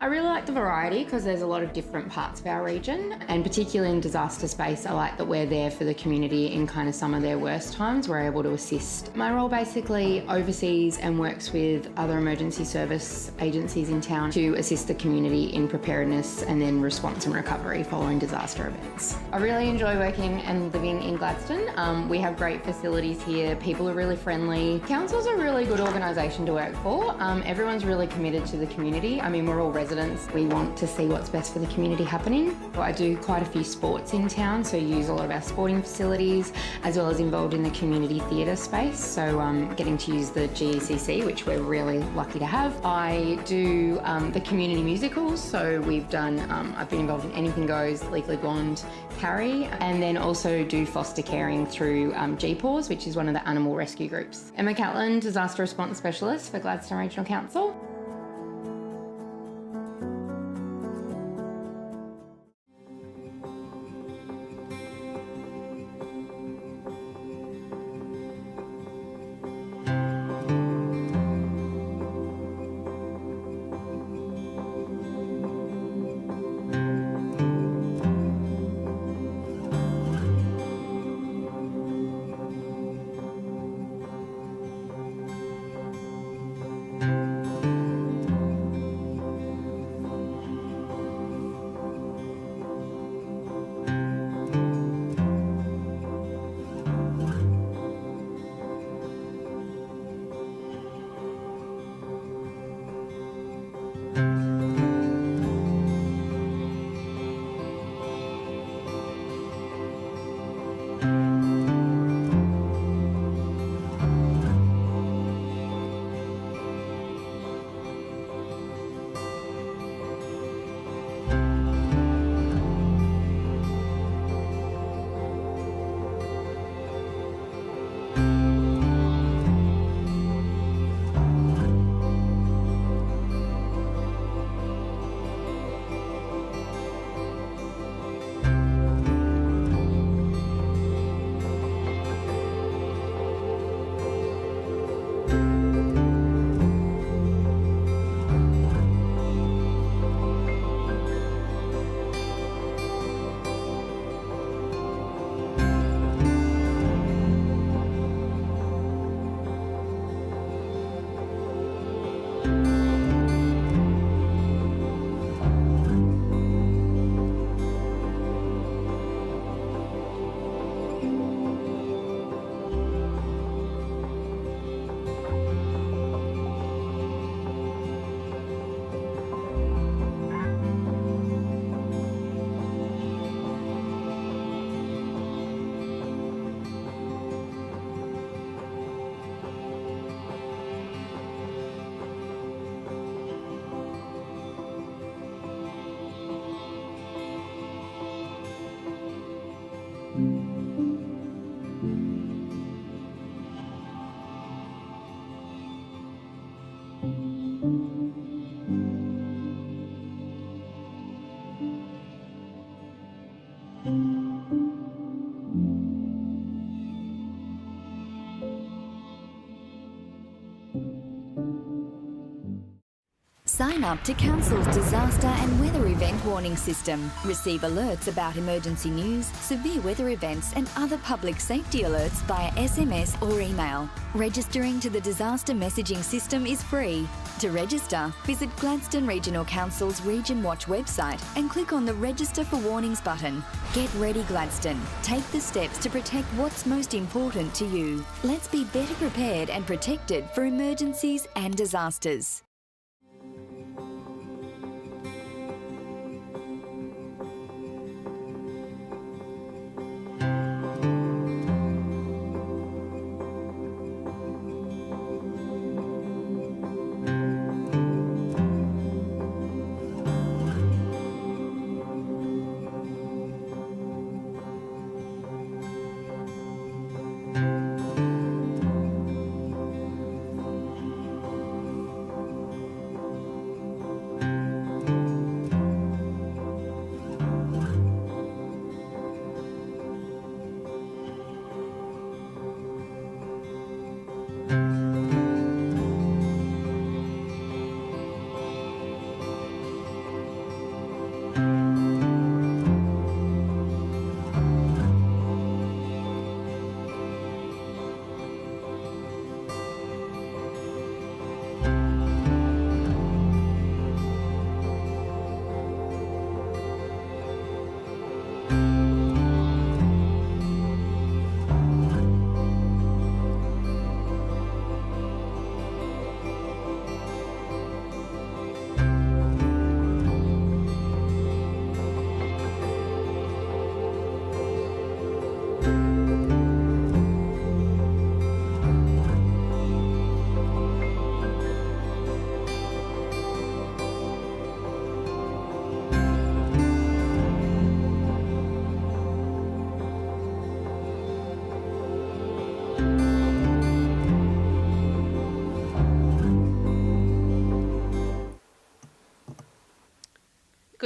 I really like the variety because there's a lot of different parts of our region, and particularly in disaster space, I like that we're there for the community in kind of some of their worst times. We're able to assist. My role basically oversees and works with other emergency service agencies in town to assist the community in preparedness and then response and recovery following disaster events. I really enjoy working and living in Gladstone. We have great facilities here. People are really friendly. Council's a really good organisation to work for. Everyone's really committed to the community. I mean, we're all residents. We want to see what's best for the community happening. I do quite a few sports in town, so use a lot of our sporting facilities, as well as involved in the community theatre space. So getting to use the GECC, which we're really lucky to have. I do the community musicals. So we've done, I've been involved in Anything Goes, Legally Blonde, Carrie, and then also do foster caring through GPAWS, which is one of the animal rescue groups. Emma Catlin, Disaster Response Specialist for Gladstone Regional Council. Sign up to Council's disaster and weather event warning system. Receive alerts about emergency news, severe weather events and other public safety alerts via SMS or email. Registering to the disaster messaging system is free. To register, visit Gladstone Regional Council's Region Watch website and click on the Register for Warnings button. Get ready, Gladstone. Take the steps to protect what's most important to you. Let's be better prepared and protected for emergencies and disasters.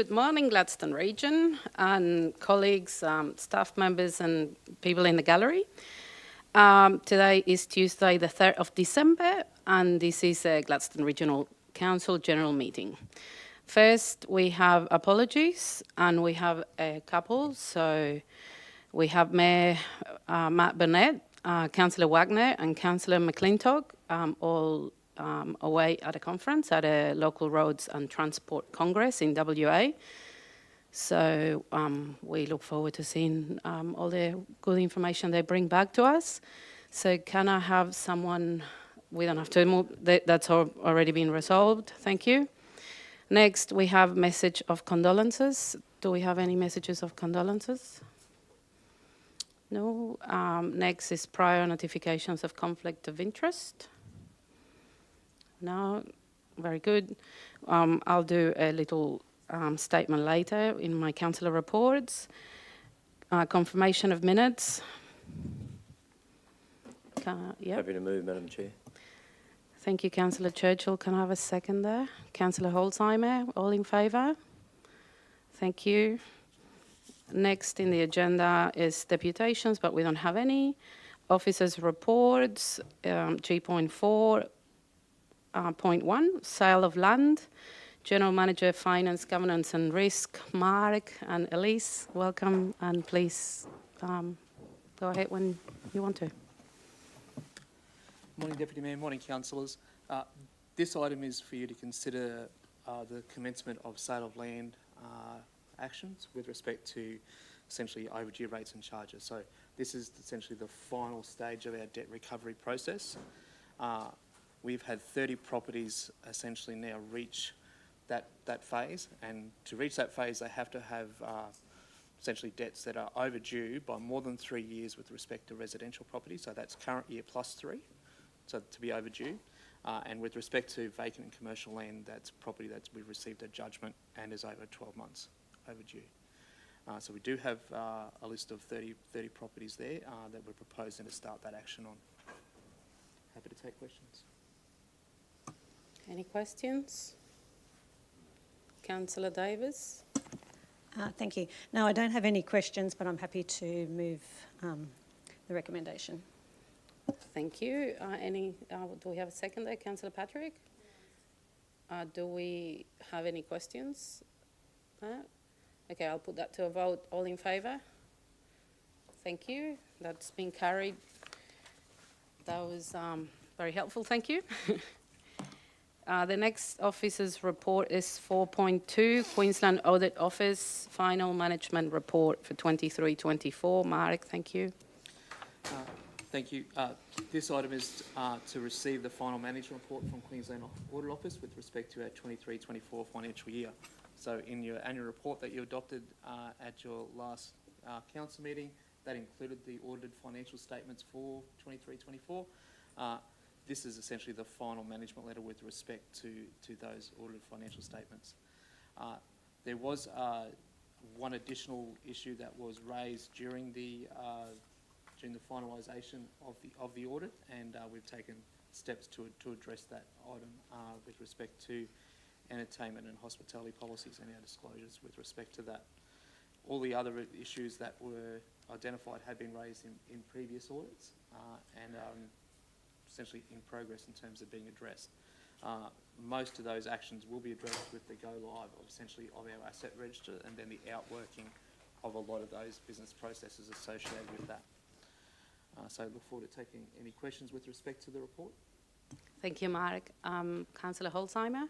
Good morning, Gladstone Region and colleagues, staff members and people in the gallery. Today is Tuesday the 3rd of December and this is a Gladstone Regional Council General Meeting. First, we have apologies and we have a couple. So we have Mayor Matt Burnett, Councillor Wagner and Councillor McClintock, all away at a conference at a local roads and transport congress in WA. So we look forward to seeing all the good information they bring back to us. So can I have someone, we don't have to move, that's already been resolved, thank you. Next, we have message of condolences. Do we have any messages of condolences? No. Next is prior notifications of conflict of interest. No, very good. I'll do a little statement later in my councillor reports. Confirmation of minutes. Yep. Happy to move, Madam Chair. Thank you, Councillor Churchill. Can I have a second there? Councillor Holzheimer, all in favour? Thank you. Next in the agenda is deputations, but we don't have any. Officers' reports, G.4. Point 1, sale of land. General Manager, Finance, Governance and Risk, Mark and Elise, welcome, and please go ahead when you want to. Morning, Deputy Mayor. Morning, councillors. This item is for you to consider the commencement of sale of land actions with respect to essentially overdue rates and charges. So this is essentially the final stage of our debt recovery process. We've had 30 properties essentially now reach that phase, and to reach that phase they have to have essentially debts that are overdue by more than 3 years with respect to residential property, so that's current year plus 3, so to be overdue. And with respect to vacant and commercial land, that's property that we've received a judgment and is over 12 months overdue. So we do have a list of 30 properties there that we're proposing to start that action on. Happy to take questions. Any questions? Councillor Davis. Thank you. No, I don't have any questions, but I'm happy to move the recommendation. Thank you. Do we have a second there, Councillor Patrick? Do we have any questions? Okay, I'll put that to a vote. All in favour? Thank you. That's been carried. That was very helpful. Thank you. The next officer's report is 4.2, Queensland Audit Office Final Management Report for 23-24. Mark, thank you. Thank you. This item is to receive the final management report from Queensland Audit Office with respect to our 23-24 financial year. So in your annual report that you adopted at your last council meeting, that included the audited financial statements for 23-24. This is essentially the final management letter with respect to those audited financial statements. There was one additional issue that was raised during the finalisation of the audit, and we've taken steps to address that item with respect to entertainment and hospitality policies and our disclosures with respect to that. All the other issues that were identified had been raised in previous audits and essentially in progress in terms of being addressed. Most of those actions will be addressed with the go live of essentially of our asset register and then the outworking of a lot of those business processes associated with that. So I look forward to taking any questions with respect to the report. Thank you, Mark. Councillor Holzheimer?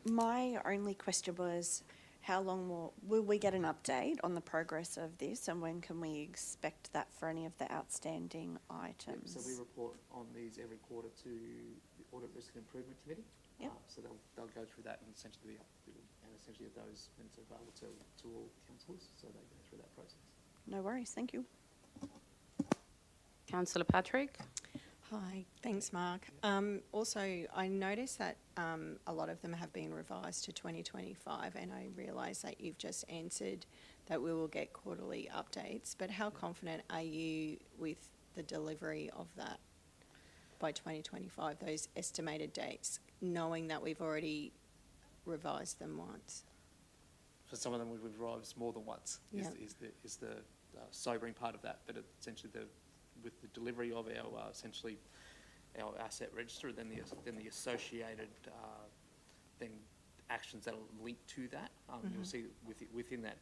My only question was, how long will we get an update on the progress of this, and when can we expect that for any of the outstanding items? Yep, so we report on these every quarter to the Audit Risk and Improvement Committee. Yep. So they'll go through that and essentially those minutes are available to all councillors, so they go through that process. No worries, thank you. Councillor Patrick? Hi, thanks Mark. Also, I noticed that a lot of them have been revised to 2025, and I realise that you've just answered that we will get quarterly updates, but how confident are you with the delivery of that by 2025, those estimated dates, knowing that we've already revised them once. For some of them, we've revised more than once. Yeah. Is the sobering part of that? But essentially, with the delivery of our essentially our asset register, then the associated then actions that will link to that. You'll see within that,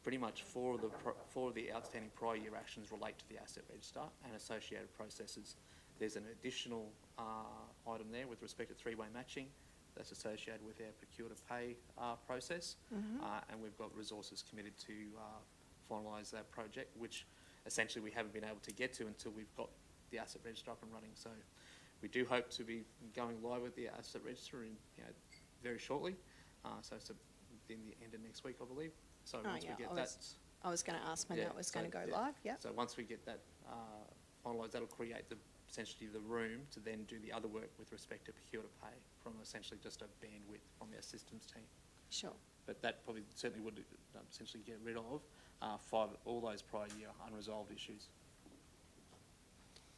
pretty much four of the outstanding prior year actions relate to the asset register and associated processes. There's an additional item there with respect to three-way matching that's associated with our procure to pay process, and we've got resources committed to finalise that project, which essentially we haven't been able to get to until we've got the asset register up and running. So we do hope to be going live with the asset register in very shortly. So it's in the end of next week, I believe. So once we get that, I was going to ask when that was going to go live. Yeah. So once we get that finalised, that'll create essentially the room to then do the other work with respect to procure to pay from essentially just a bandwidth from our systems team. Sure. But that probably certainly would essentially get rid of all those prior year unresolved issues.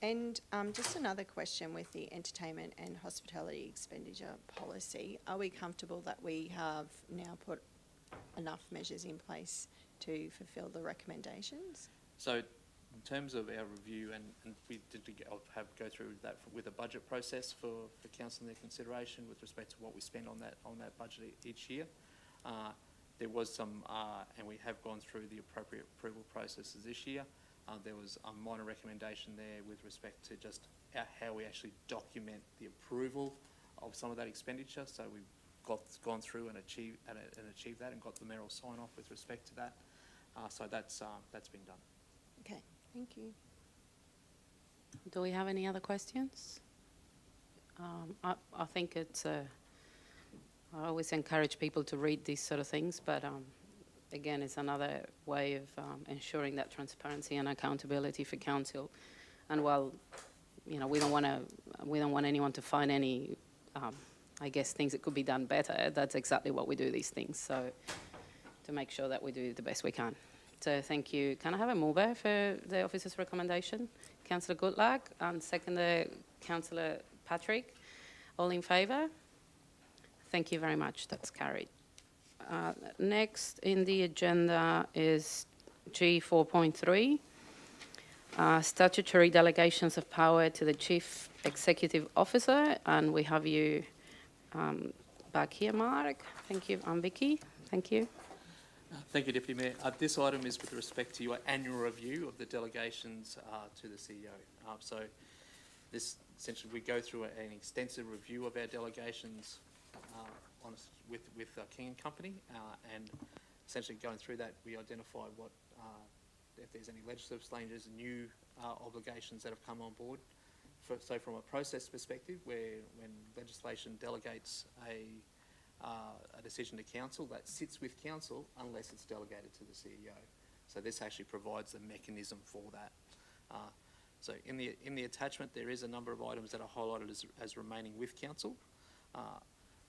And just another question with the entertainment and hospitality expenditure policy. Are we comfortable that we have now put enough measures in place to fulfil the recommendations? So in terms of our review, and we did go through that with a budget process for council and their consideration with respect to what we spend on that budget each year. There was some, and we have gone through the appropriate approval processes this year. There was a minor recommendation there with respect to just how we actually document the approval of some of that expenditure. So we've gone through and achieved that and got the mayoral sign off with respect to that. So that's been done. Okay, thank you. Do we have any other questions? I think it's. I always encourage people to read these sort of things, but again, it's another way of ensuring that transparency and accountability for council. And while we don't want anyone to find any, I guess, things that could be done better. That's exactly what we do these things. So to make sure that we do the best we can. So thank you. Can I have a mover for the officer's recommendation? Councillor Goodluck, and seconder Councillor Patrick. All in favour? Thank you very much. That's carried. Next in the agenda is G4.3, statutory delegations of power to the Chief Executive Officer, and we have you back here, Mark. Thank you. I'm Vicky. Thank you. Thank you, Deputy Mayor. This item is with respect to your annual review of the delegations to the CEO. So this essentially, we go through an extensive review of our delegations with King & Company, and essentially going through that, we identify what if there's any legislative changes, new obligations that have come on board. So from a process perspective, where when legislation delegates a decision to council, that sits with council unless it's delegated to the CEO. So this actually provides the mechanism for that. So in the attachment, there is a number of items that are highlighted as remaining with council.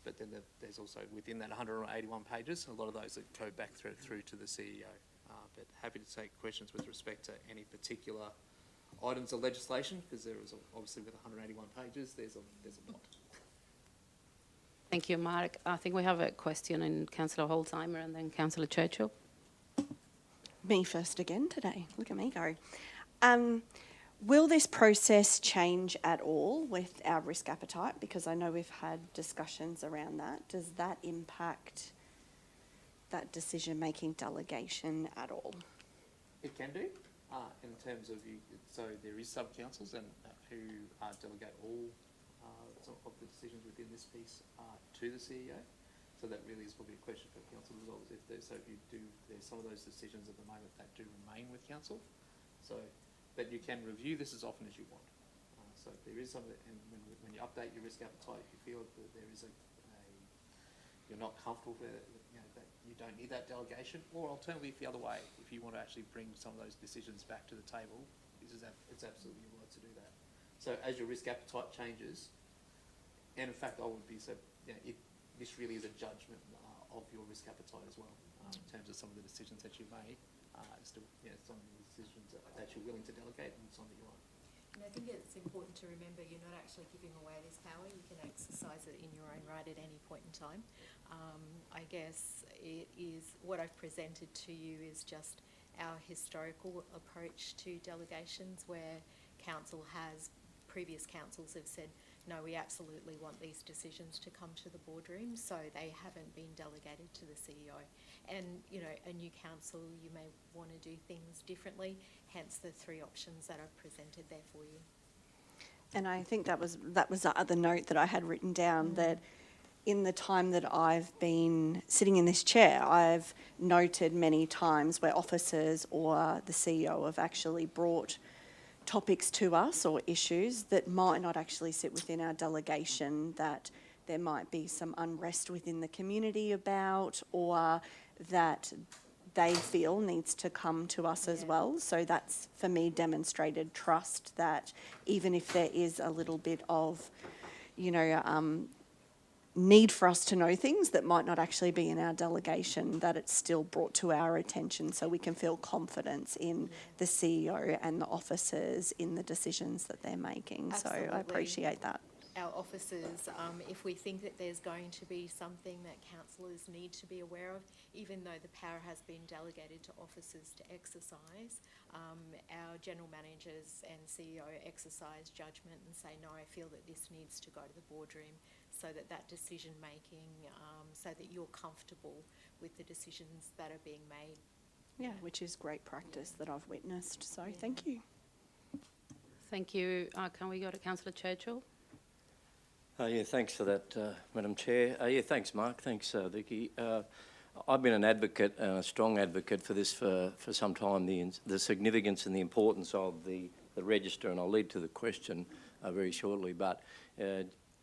But then there's also within that 181 pages, a lot of those that go back through to the CEO. But happy to take questions with respect to any particular items of legislation, because there is obviously with 181 pages, there's a lot. Thank you, Mark. I think we have a question in Councillor Holzheimer and then Councillor Churchill. Me first again today. Look at me go. Will this process change at all with our risk appetite? Because I know we've had discussions around that. Does that impact that decision-making delegation at all? It can do, in terms of so there is sub-councils and who delegate all of the decisions within this piece to the CEO. So that really is probably a question for council as well. There's some of those decisions at the moment that do remain with council. So that you can review this as often as you want. So there is some, and when you update your risk appetite, if you feel that there is you're not comfortable with that you don't need that delegation, or alternatively, the other way, if you want to actually bring some of those decisions back to the table, it's absolutely your right to do that. So as your risk appetite changes, and in fact, I would be this really is a judgment of your risk appetite as well, in terms of some of the decisions that you made. Some of the decisions that you're willing to delegate and some that you aren't. No, I think it's important to remember you're not actually giving away this power. You can exercise it in your own right at any point in time. I guess it is what I've presented to you is just our historical approach to delegations, where previous councils have said, no, we absolutely want these decisions to come to the boardroom, so they haven't been delegated to the CEO. And, you know, a new council, you may want to do things differently, hence the three options that I've presented there for you. And I think that was the other note that I had written down, that in the time that I've been sitting in this chair, I've noted many times where officers or the CEO have actually brought topics to us or issues that might not actually sit within our delegation, that there might be some unrest within the community about, or that they feel needs to come to us as well. So that's, for me, demonstrated trust, that even if there is a little bit of, you know, need for us to know things that might not actually be in our delegation, that it's still brought to our attention, so we can feel confidence in the CEO and the officers in the decisions that they're making. Absolutely. So I appreciate that. Our officers, if we think that there's going to be something that councillors need to be aware of, even though the power has been delegated to officers to exercise, our general managers and CEO exercise judgment and say, no, I feel that this needs to go to the boardroom, so that decision making, so that you're comfortable with the decisions that are being made. Yeah, which is great practice that I've witnessed. So thank you. Thank you. Can we go to Councillor Churchill? Yeah, thanks for that, Madam Chair. Yeah, thanks, Mark. Thanks, Vicky. I've been an advocate, a strong advocate for this for some time, the significance and the importance of the register, and I'll lead to the question very shortly, but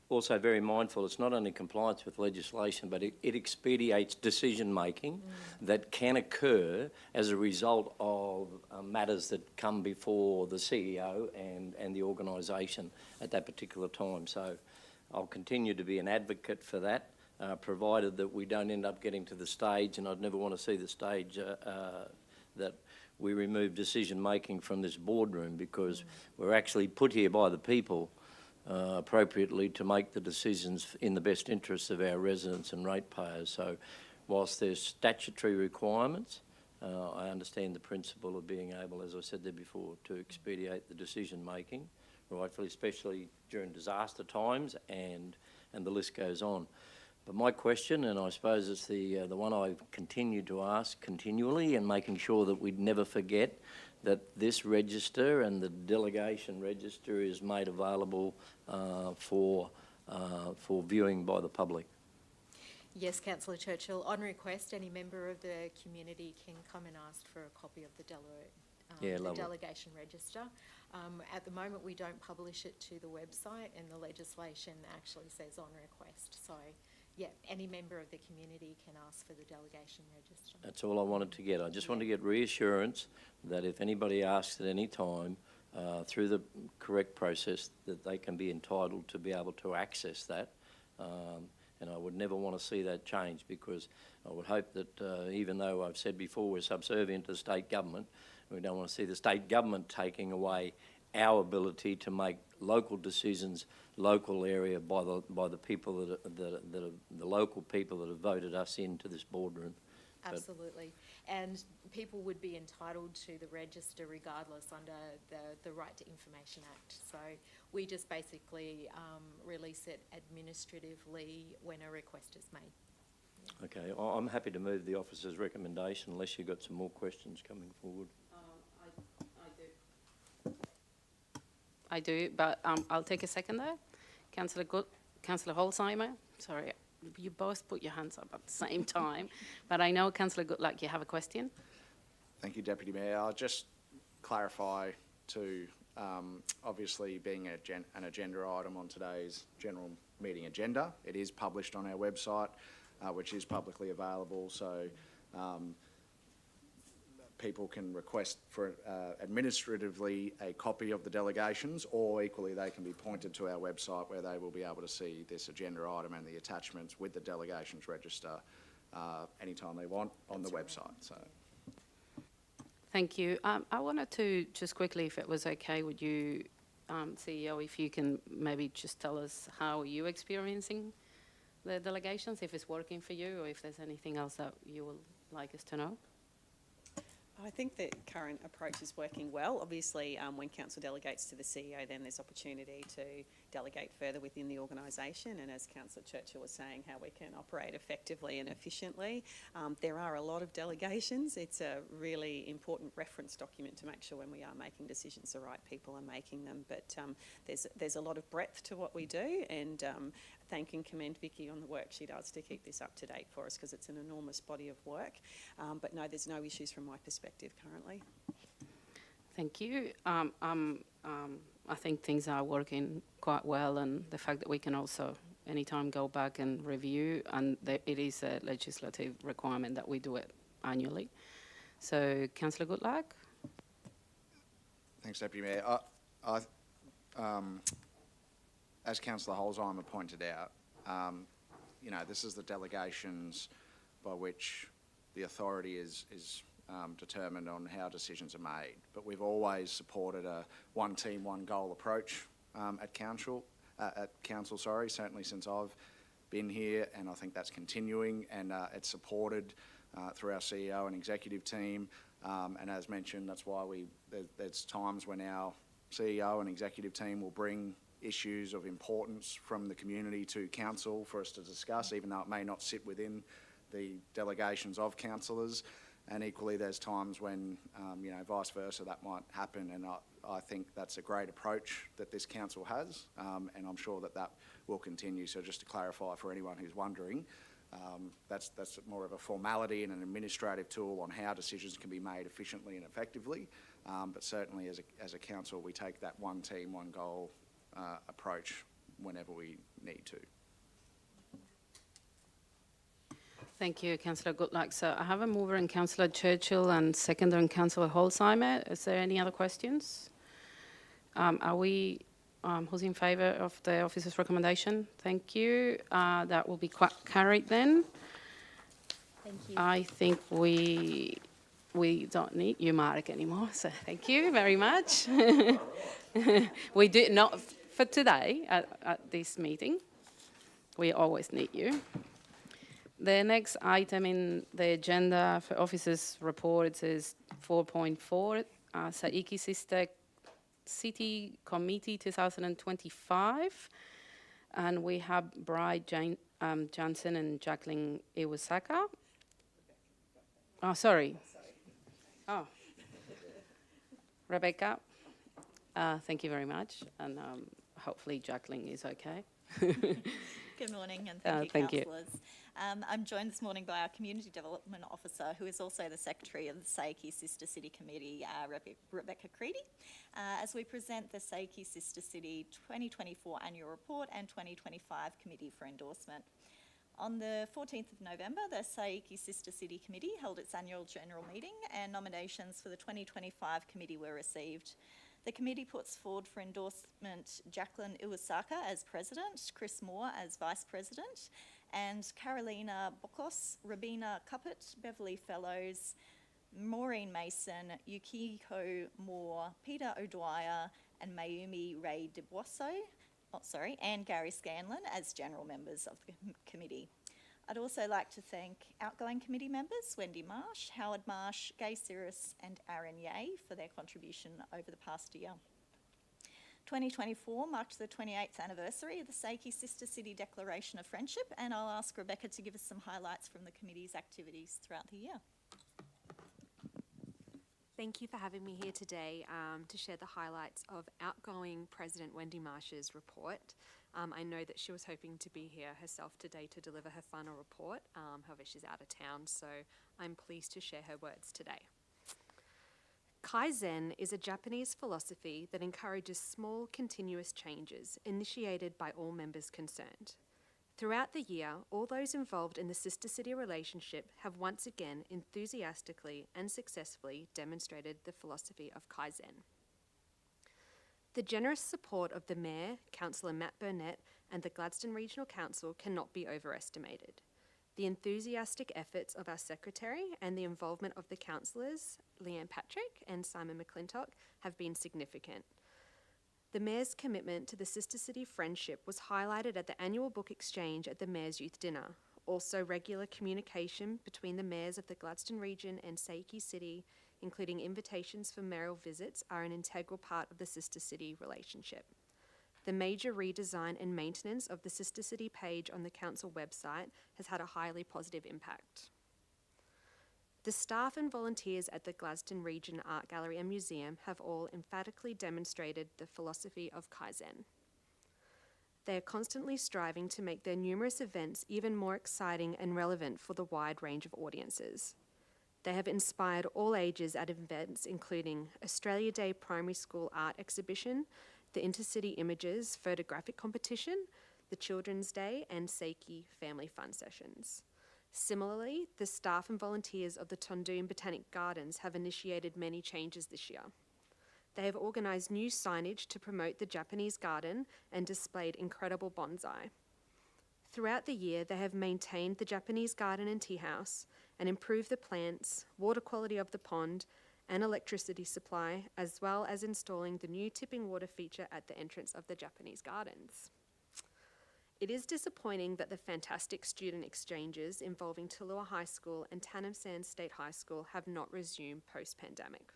also very mindful it's not only compliance with legislation, but it expedites decision-making that can occur as a result of matters that come before the CEO and the organisation at that particular time. So I'll continue to be an advocate for that, provided that we don't end up getting to the stage, and I'd never want to see the stage that we remove decision-making from this boardroom, because we're actually put here by the people appropriately to make the decisions in the best interests of our residents and ratepayers. So whilst there's statutory requirements, I understand the principle of being able, as I said there before, to expedite the decision-making, rightfully, especially during disaster times, and the list goes on. But my question, and I suppose it's the one I continue to ask continually, and making sure that we never forget that this register and the delegation register is made available for viewing by the public. Yes, Councillor Churchill. On request, any member of the community can come and ask for a copy of the delegation register. At the moment, we don't publish it to the website, and the legislation actually says on request. So, yeah, any member of the community can ask for the delegation register. That's all I wanted to get. I just want to get reassurance that if anybody asks at any time through the correct process, that they can be entitled to be able to access that. And I would never want to see that change, because I would hope that even though I've said before we're subservient to the state government, we don't want to see the state government taking away our ability to make local decisions, local area, by the people that are the local people that have voted us into this boardroom. Absolutely. And people would be entitled to the register regardless under the Right to Information Act. So we just basically release it administratively when a request is made. Okay, I'm happy to move the officer's recommendation unless you've got some more questions coming forward. I do, but I'll take a second there. Councillor Holzheimer, sorry, you both put your hands up at the same time, but I know, Councillor Goodluck, you have a question? Thank you, Deputy Mayor. I'll just clarify to, obviously being an agenda item on today's general meeting agenda, it is published on our website, which is publicly available, so people can request for administratively a copy of the delegations, or equally they can be pointed to our website where they will be able to see this agenda item and the attachments with the delegations register anytime they want on the website. So, thank you. I wanted to just quickly, if it was okay, would you CEO, if you can maybe just tell us how you're experiencing the delegations, if it's working for you, or if there's anything else that you would like us to know. I think the current approach is working well. Obviously, when council delegates to the CEO, then there's opportunity to delegate further within the organisation, and as Councillor Churchill was saying, how we can operate effectively and efficiently. There are a lot of delegations. It's a really important reference document to make sure when we are making decisions, the right people are making them. But there's a lot of breadth to what we do, and thank and commend Vicky on the work she does to keep this up to date for us, because it's an enormous body of work. But no, there's no issues from my perspective currently. Thank you. I think things are working quite well, and the fact that we can also anytime go back and review, and it is a legislative requirement that we do it annually. So, Councillor Goodluck. Thanks, Deputy Mayor. As Councillor Holzheimer pointed out, you know, this is the delegations by which the authority is determined on how decisions are made. But we've always supported a one team, one goal approach at council, certainly since I've been here, and I think that's continuing, and it's supported through our CEO and executive team. And as mentioned, that's why there's times when our CEO and executive team will bring issues of importance from the community to council for us to discuss, even though it may not sit within the delegations of councillors. And equally, there's times when, you know, vice versa, that might happen. And I think that's a great approach that this council has, and I'm sure that will continue. So just to clarify for anyone who's wondering, that's more of a formality and an administrative tool on how decisions can be made efficiently and effectively. But certainly as a council, we take that one team, one goal approach whenever we need to. Thank you, Councillor Goodluck. So I have a mover in Councillor Churchill and seconder in Councillor Holzheimer. Is there any other questions? Who's in favour of the officer's recommendation? Thank you. That will be carried then. Thank you. I think we don't need you, Mark, anymore. So thank you very much. We do not for today at this meeting. We always need you. The next item in the agenda for officers' report is 4.4, Saiki Sister City Committee 2025. And we have Bride Johnson and Jacqueline Iwasaka. Oh, sorry. Oh. Rebecca. Thank you very much. And hopefully Jacqueline is okay. Good morning, and thank you, thank councillors. I'm joined this morning by our Community Development Officer, who is also the Secretary of the Saiki Sister City Committee, Rebecca Creedy, as we present the Saiki Sister City 2024 Annual Report and 2025 Committee for endorsement. On the 14th of November, the Saiki Sister City Committee held its annual general meeting, and nominations for the 2025 committee were received. The committee puts forward for endorsement Jacqueline Iwasaka as President, Chris Moore as Vice President, and Carolina Bokos, Rabina Cuppet, Beverly Fellows, Maureen Mason, Yukiko Moore, Peter O'Dwyer, and Mayumi Ray DeBosso, and Gary Scanlon as general members of the committee. I'd also like to thank outgoing committee members Wendy Marsh, Howard Marsh, Gay Cyrus and Aaron Yeh for their contribution over the past year. 2024 marked the 28th anniversary of the Saiki Sister City Declaration of Friendship, and I'll ask Rebecca to give us some highlights from the committee's activities throughout the year. Thank you for having me here today to share the highlights of outgoing President Wendy Marsh's report. I know that she was hoping to be here herself today to deliver her final report. However, she's out of town, so I'm pleased to share her words today. Kaizen is a Japanese philosophy that encourages small, continuous changes initiated by all members concerned. Throughout the year, all those involved in the Sister City relationship have once again enthusiastically and successfully demonstrated the philosophy of Kaizen. The generous support of the Mayor, Councillor Matt Burnett, and the Gladstone Regional Council cannot be overestimated. The enthusiastic efforts of our Secretary and the involvement of the councillors, Leanne Patrick and Simon McClintock, have been significant. The Mayor's commitment to the Sister City friendship was highlighted at the annual book exchange at the Mayor's Youth Dinner. Also, regular communication between the mayors of the Gladstone region and Saiki City, including invitations for mayoral visits, are an integral part of the Sister City relationship. The major redesign and maintenance of the Sister City page on the council website has had a highly positive impact. The staff and volunteers at the Gladstone Region Art Gallery and Museum have all emphatically demonstrated the philosophy of Kaizen. They are constantly striving to make their numerous events even more exciting and relevant for the wide range of audiences. They have inspired all ages at events including Australia Day Primary School Art Exhibition, the Intercity Images Photographic Competition, the Children's Day and Saiki Family Fun Sessions. Similarly, the staff and volunteers of the Tondoon Botanic Gardens have initiated many changes this year. They have organised new signage to promote the Japanese garden and displayed incredible bonsai. Throughout the year, they have maintained the Japanese garden and tea house and improved the plants, water quality of the pond, and electricity supply, as well as installing the new tipping water feature at the entrance of the Japanese gardens. It is disappointing that the fantastic student exchanges involving Tallua High School and Tannum Sands State High School have not resumed post-pandemic.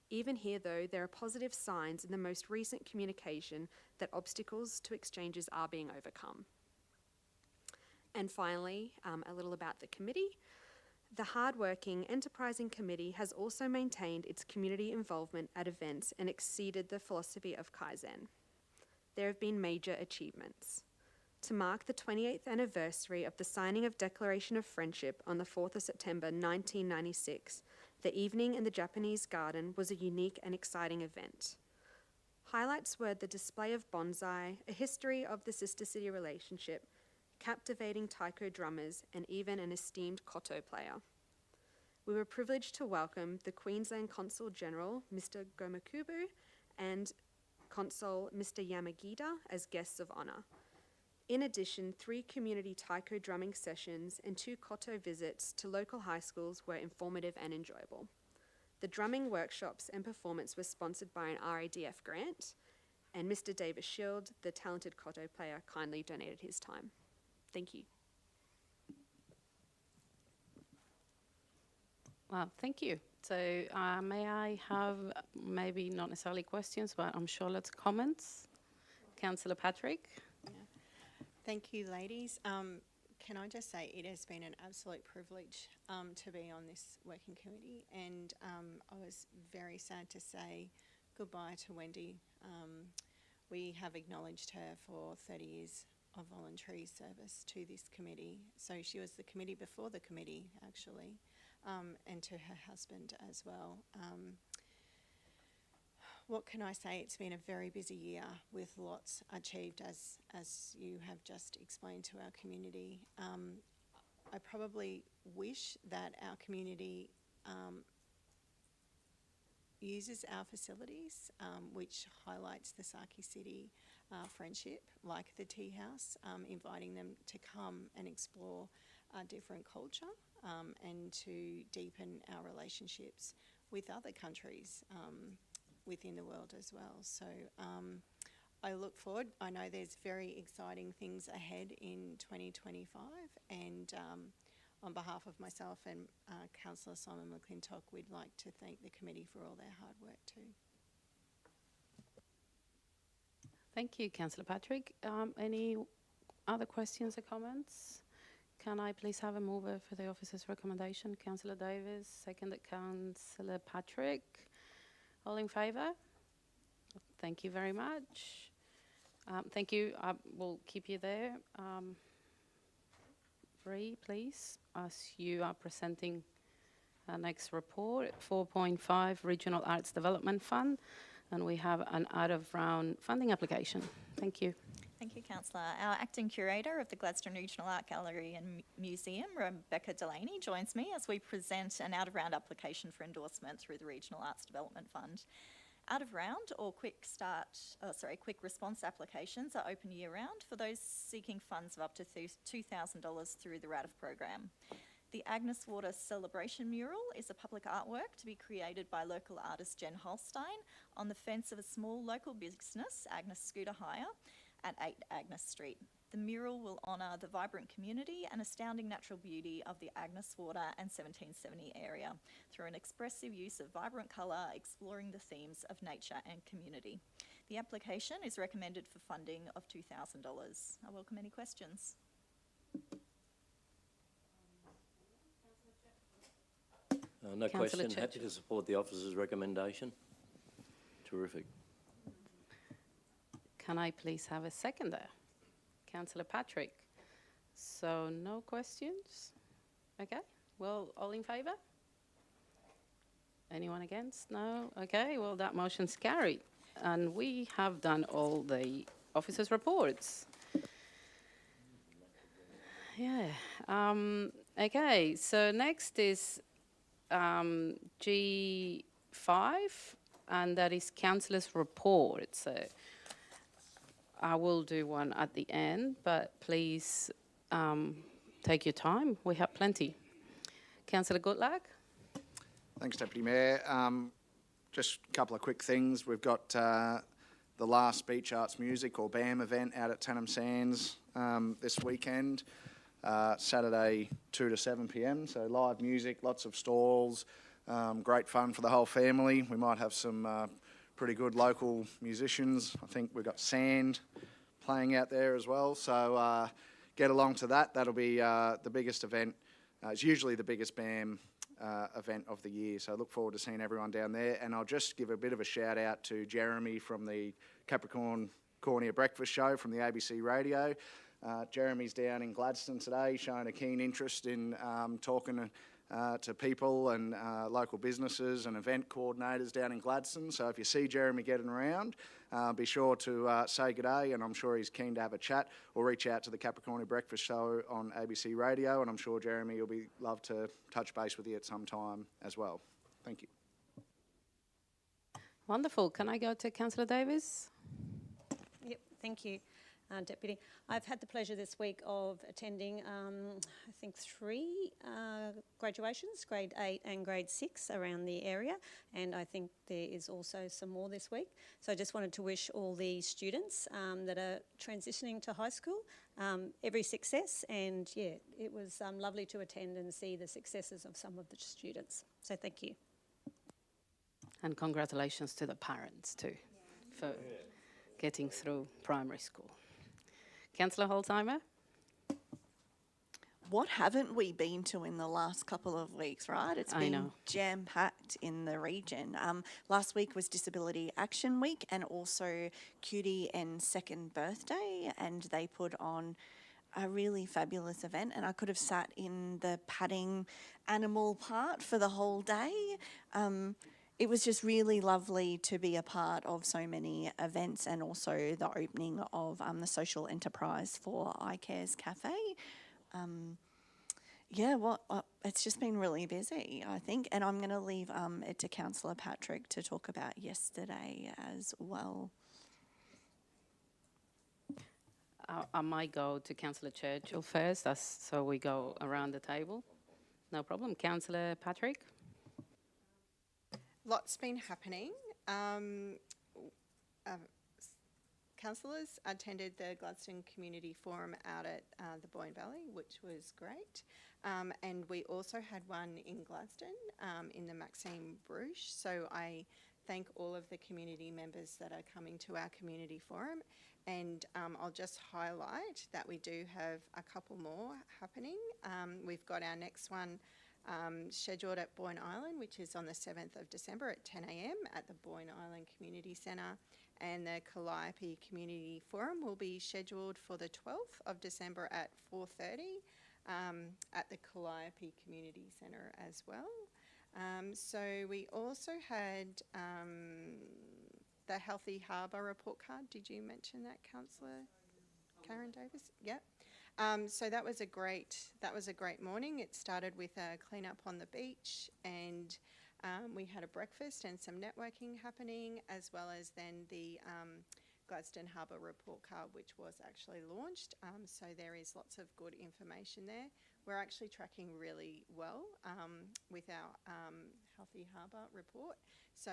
Even here, though, there are positive signs in the most recent communication that obstacles to exchanges are being overcome. And finally, a little about the committee. The hard-working, enterprising committee has also maintained its community involvement at events and exceeded the philosophy of Kaizen. There have been major achievements. To mark the 28th anniversary of the signing of Declaration of Friendship on the 4th of September 1996, the evening in the Japanese garden was a unique and exciting event. Highlights were the display of bonsai, a history of the Sister City relationship, captivating taiko drummers, and even an esteemed koto player. We were privileged to welcome the Queensland Consul General, Mr. Gomakubu, and Consul Mr. Yamagita as guests of honour. In addition, 3 community taiko drumming sessions and 2 koto visits to local high schools were informative and enjoyable. The drumming workshops and performance were sponsored by an RADF grant, and Mr. David Shield, the talented koto player, kindly donated his time. Thank you. Well, thank you. So may I have maybe not necessarily questions, but I'm sure lots of comments. Councillor Patrick. Thank you, ladies. Can I just say it has been an absolute privilege to be on this working committee, and I was very sad to say goodbye to Wendy. We have acknowledged her for 30 years of voluntary service to this committee. So she was the committee before the committee, actually, and to her husband as well. What can I say? It's been a very busy year with lots achieved, as you have just explained to our community. I probably wish that our community uses our facilities, which highlights the Saiki City friendship, like the tea house, inviting them to come and explore a different culture and to deepen our relationships with other countries within the world as well. So I look forward. I know there's very exciting things ahead in 2025, and on behalf of myself and Councillor Simon McClintock, we'd like to thank the committee for all their hard work too. Thank you, Councillor Patrick. Any other questions or comments? Can I please have a mover for the officer's recommendation? Councillor Davis, seconded Councillor Patrick. All in favour? Thank you very much. Thank you. I will keep you there. Bree, please, as you are presenting our next report, 4.5 Regional Arts Development Fund, and we have an out-of-round funding application. Thank you. Thank you, Councillor. Our Acting Curator of the Gladstone Regional Art Gallery and Museum, Rebecca Delaney, joins me as we present an out-of-round application for endorsement through the Regional Arts Development Fund. Out-of-round or quick response applications are open year-round for those seeking funds of up to $2,000 through the RADF program. The Agnes Water Celebration Mural is a public artwork to be created by local artist Jen Holstein on the fence of a small local business, Agnes Scooter Hire, at 8 Agnes Street. The mural will honour the vibrant community and astounding natural beauty of the Agnes Water and 1770 area through an expressive use of vibrant colour, exploring the themes of nature and community. The application is recommended for funding of $2,000. I welcome any questions. No Councillor question. Happy to support the officer's recommendation. Terrific. Can I please have a seconder? Councillor Patrick. So no questions? Okay. Well, all in favour? Anyone against? No? Okay. Well, that motion's carried. And we have done all the officers' reports. Yeah. Okay. So next is G5, and that is Councillors Report. So I will do one at the end, but please take your time. We have plenty. Councillor Goodluck. Thanks, Deputy Mayor. Just a couple of quick things. We've got the last Beach Arts Music, or BAM, event out at Tanham Sands this weekend. Saturday 2 to 7 p.m, so live music, lots of stalls, great fun for the whole family. We might have some pretty good local musicians. I think we've got Sand playing out there as well, so get along to that. That'll be the biggest event. It's usually the biggest BAM event of the year, so I look forward to seeing everyone down there. And I'll just give a bit of a shout out to Jeremy from the Capricorn Cornea Breakfast Show from the ABC Radio. Jeremy's down in Gladstone today, showing a keen interest in talking to people and local businesses and event coordinators down in Gladstone. So if you see Jeremy getting around, be sure to say good day, and I'm sure he's keen to have a chat, or reach out to the Capricorn Breakfast Show on ABC Radio, and I'm sure Jeremy will love to touch base with you at some time as well. Thank you. Wonderful. Can I go to Councillor Davis? Yep, thank you, Deputy. I've had the pleasure this week of attending, I think, 3 graduations, grade 8 and grade 6 around the area, and I think there is also some more this week. So I just wanted to wish all the students that are transitioning to high school every success, and yeah, it was lovely to attend and see the successes of some of the students. So thank you. And congratulations to the parents too for getting through primary school. Councillor Holzheimer? What haven't we been to in the last couple of weeks, right? It's been jam-packed in the region. Last week was Disability Action Week, and also Cutie and Second Birthday, and they put on a really fabulous event, and I could have sat in the patting animal part for the whole day. It was just really lovely to be a part of so many events, and also the opening of the social enterprise for iCares Cafe. It's just been really busy, I think, and I'm going to leave it to Councillor Patrick to talk about yesterday as well. I might go to Councillor Churchill first, so we go around the table. No problem. Councillor Patrick? Lots been happening. Councillors attended the Gladstone Community Forum out at the Boyne Valley, which was great. And we also had one in Gladstone in the Maxime Bruche. So I thank all of the community members that are coming to our community forum. And I'll just highlight that we do have a couple more happening. We've got our next one scheduled at Boyne Island, which is on the 7th of December at 10 a.m. at the Boyne Island Community Centre, and the Calliope Community Forum will be scheduled for the 12th of December at 4:30 at the Calliope Community Centre as well. So we also had the Healthy Harbour report card. Did you mention that, Councillor Karen Davis? Yep. So that was a great morning. It started with a clean up on the beach, and we had a breakfast and some networking happening, as well as then the Gladstone Harbour report card, which was actually launched. So there is lots of good information there. we're actually tracking really well with our Healthy Harbour report. So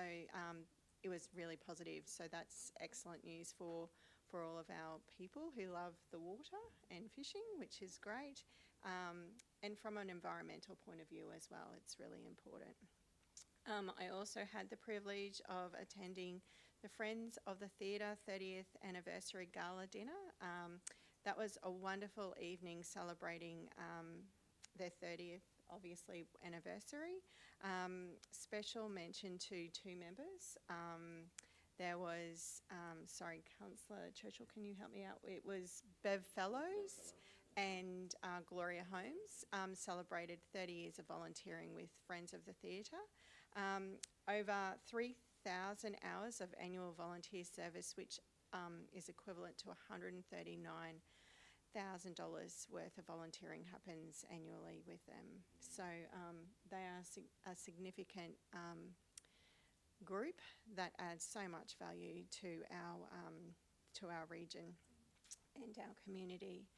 it was really positive. So that's excellent news for all of our people who love the water and fishing, which is great. And from an environmental point of view as well, it's really important. I also had the privilege of attending the Friends of the Theatre 30th Anniversary Gala Dinner. That was a wonderful evening celebrating their 30th, obviously, anniversary. Special mention to 2 members. There was, sorry, Councillor Churchill, can you help me out? It was Bev Fellows and Gloria Holmes celebrated 30 years of volunteering with Friends of the Theatre. Over 3,000 hours of annual volunteer service, which is equivalent to $139,000 worth of volunteering happens annually with them. So they are a significant group that adds so much value to our region and our community.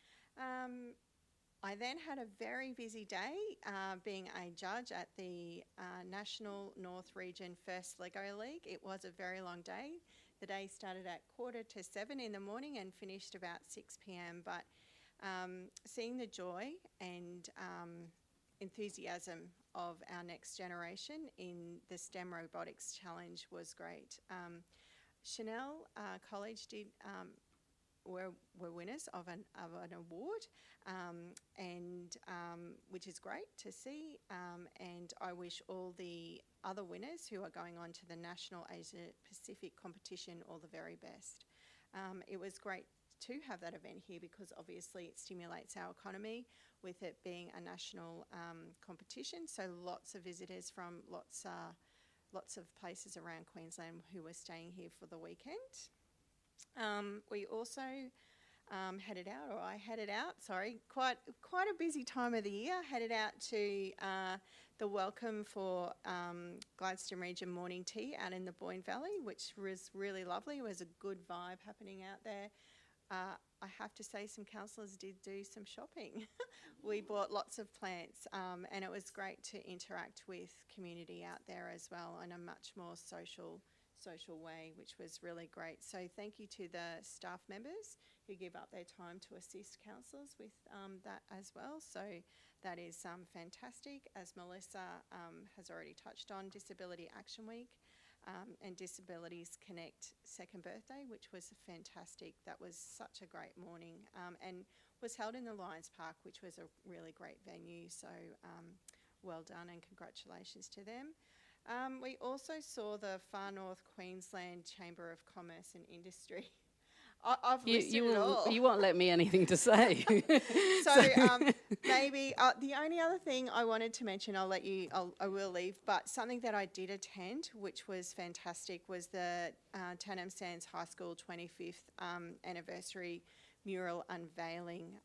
I then had a very busy day being a judge at the National North Region First Lego League. It was a very long day. The day started at 6:45 in the morning and finished about 6 p.m. But seeing the joy and enthusiasm of our next generation in the STEM Robotics Challenge was great. Chanel College did were winners of an award, and which is great to see. And I wish all the other winners who are going on to the National Asia Pacific competition all the very best. It was great to have that event here because obviously it stimulates our economy with it being a national competition. So lots of visitors from lots of places around Queensland who were staying here for the weekend. We also headed out, quite a busy time of the year, headed out to the welcome for Gladstone Region Morning Tea out in the Boyne Valley, which was really lovely. It was a good vibe happening out there. I have to say some councillors did do some shopping. We bought lots of plants and it was great to interact with community out there as well in a much more social way, which was really great. So thank you to the staff members who give up their time to assist councillors with that as well. So that is fantastic. As Melissa has already touched on, Disability Action Week and Disabilities Connect second birthday, which was fantastic. That was such a great morning and was held in the Lions Park, which was a really great venue. So well done and congratulations to them. We also saw the Far North Queensland Chamber of Commerce and Industry. I've listed it all. You won't let me anything to say. So maybe the only other thing I wanted to mention, I will leave, but something that I did attend, which was fantastic, was the Tannum Sands High School 25th anniversary mural unveiling.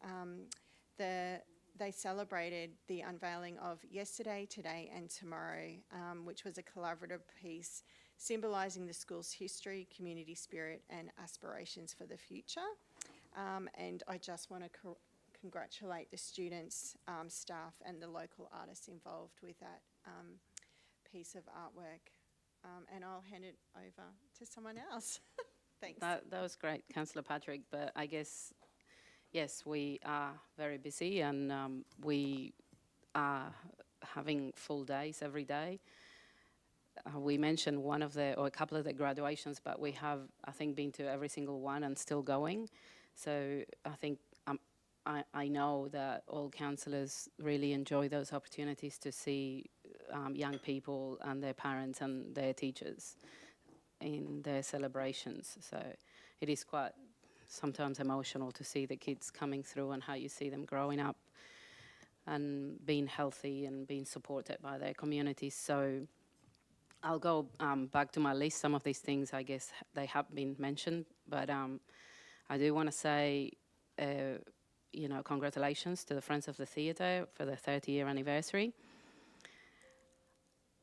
They celebrated the unveiling of Yesterday, Today and Tomorrow, which was a collaborative piece symbolising the school's history, community spirit and aspirations for the future. And I just want to congratulate the students, staff and the local artists involved with that piece of artwork. And I'll hand it over to someone else. Thanks. That was great, Councillor Patrick, but I guess yes, we are very busy and we are having full days every day. We mentioned a couple of the graduations, but we have, I think, been to every single one and still going. So I think I know that all councillors really enjoy those opportunities to see young people and their parents and their teachers in their celebrations. So it is quite sometimes emotional to see the kids coming through and how you see them growing up and being healthy and being supported by their communities. So I'll go back to my list. Some of these things, I guess, they have been mentioned, but I do want to say, congratulations to the Friends of the Theatre for the 30-year anniversary.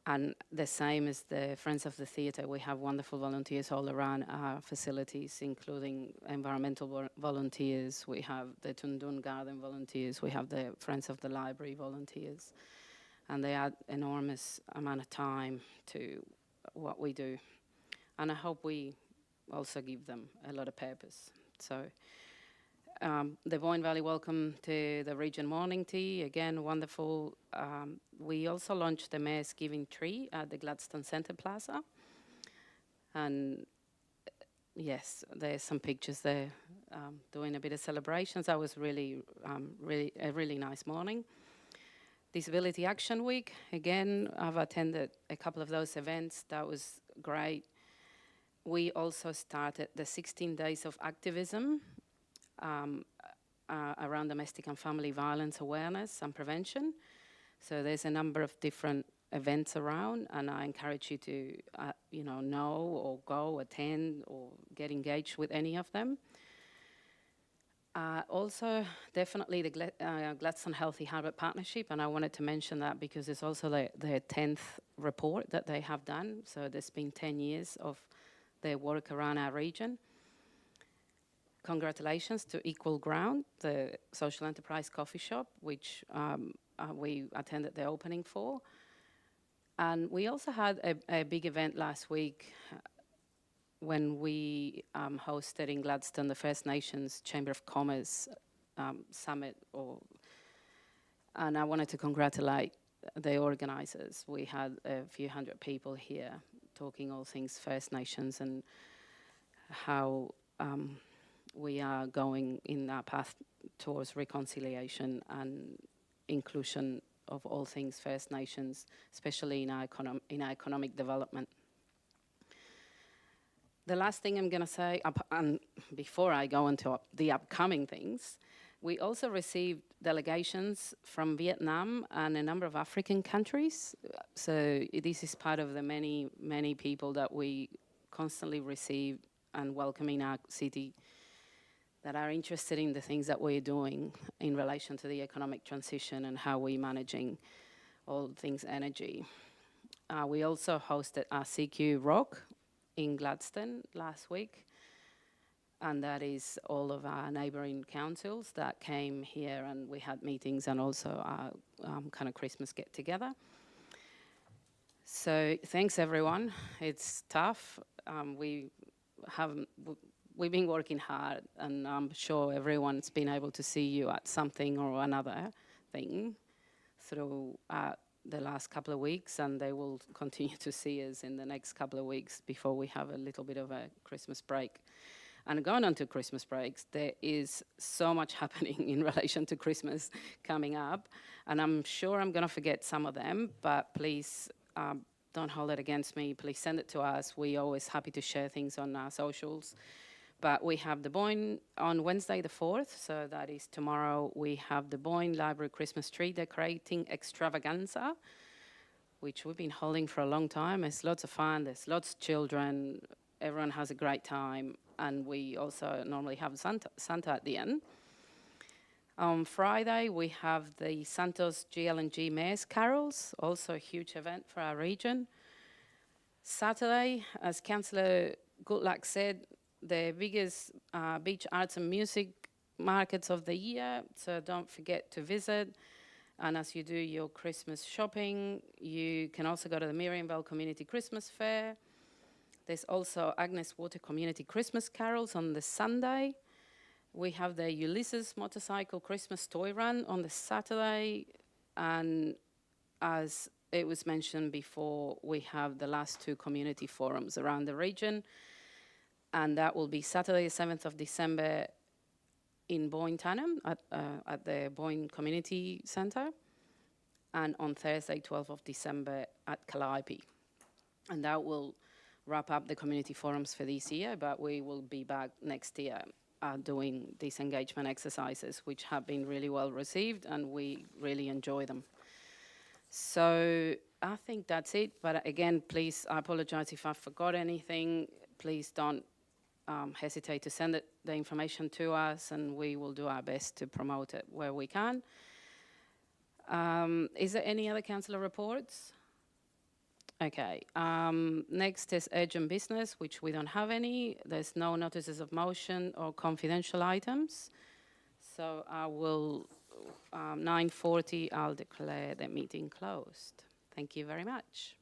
And the same as the Friends of the Theatre, we have wonderful volunteers all around our facilities, including environmental volunteers, we have the Tundun Garden volunteers, we have the Friends of the Library volunteers, and they add enormous amount of time to what we do. And I hope we also give them a lot of purpose. So the Boyne Valley welcome to the Region Morning Tea, again, wonderful. We also launched the Mayor's Giving Tree at the Gladstone Centre Plaza. And yes, there's some pictures there doing a bit of celebrations. That was really a really nice morning. Disability Action Week, again, I've attended a couple of those events. That was great. We also started the 16 days of activism around domestic and family violence awareness and prevention. So there's a number of different events around, and I encourage you to know or go, attend, or get engaged with any of them. Also, definitely the Gladstone Healthy Harbour Partnership, and I wanted to mention that because it's also their 10th report that they have done. So there's been 10 years of their work around our region. Congratulations to Equal Ground, the social enterprise coffee shop, which we attended the opening for. And we also had a big event last week when we hosted in Gladstone the First Nations Chamber of Commerce Summit. And I wanted to congratulate the organisers. We had a few hundred people here talking all things First Nations and how we are going in our path towards reconciliation and inclusion of all things First Nations, especially in our economic development. The last thing I'm going to say, and before I go into the upcoming things, we also received delegations from Vietnam and a number of African countries. So this is part of the many, many people that we constantly receive and welcome in our city that are interested in the things that we're doing in relation to the economic transition and how we're managing all things energy. We also hosted our CQ Rock in Gladstone last week, and that is all of our neighbouring councils that came here, and we had meetings and also our kind of Christmas get-together. So thanks everyone. It's tough. We've been working hard, and I'm sure everyone's been able to see you at something or another thing through the last couple of weeks, and they will continue to see us in the next couple of weeks before we have a little bit of a Christmas break. And going on to Christmas breaks, there is so much happening in relation to Christmas coming up, and I'm sure I'm going to forget some of them, but please don't hold it against me. Please send it to us. We're always happy to share things on our socials. But we have the Boyne on Wednesday the 4th, so that is tomorrow. We have the Boyne Library Christmas Tree Decorating Extravaganza, which we've been holding for a long time. It's lots of fun, there's lots of children, everyone has a great time, and we also normally have Santa at the end. On Friday, we have the Santos GL&G Mayor's Carols, also a huge event for our region. Saturday, as Councillor Goodluck said, the biggest beach arts and music markets of the year, so don't forget to visit. And as you do your Christmas shopping, you can also go to the Miriamville Community Christmas Fair. There's also Agnes Water Community Christmas Carols on the Sunday. We have the Ulysses Motorcycle Christmas Toy Run on the Saturday. And as it was mentioned before, we have the last two community forums around the region. And that will be Saturday, the 7th of December in Boyne Tanham at the Boyne Community Centre, and on Thursday, 12th of December at Calliope. And that will wrap up the community forums for this year, but we will be back next year doing these engagement exercises, which have been really well received, and we really enjoy them. So I think that's it, but again, please, I apologise if I forgot anything. Please don't hesitate to send the information to us, and we will do our best to promote it where we can. Is there any other councillor reports? Okay, next is urgent business, which we don't have any. There's no notices of motion or confidential items. So I will, 9:40, I'll declare the meeting closed. Thank you very much.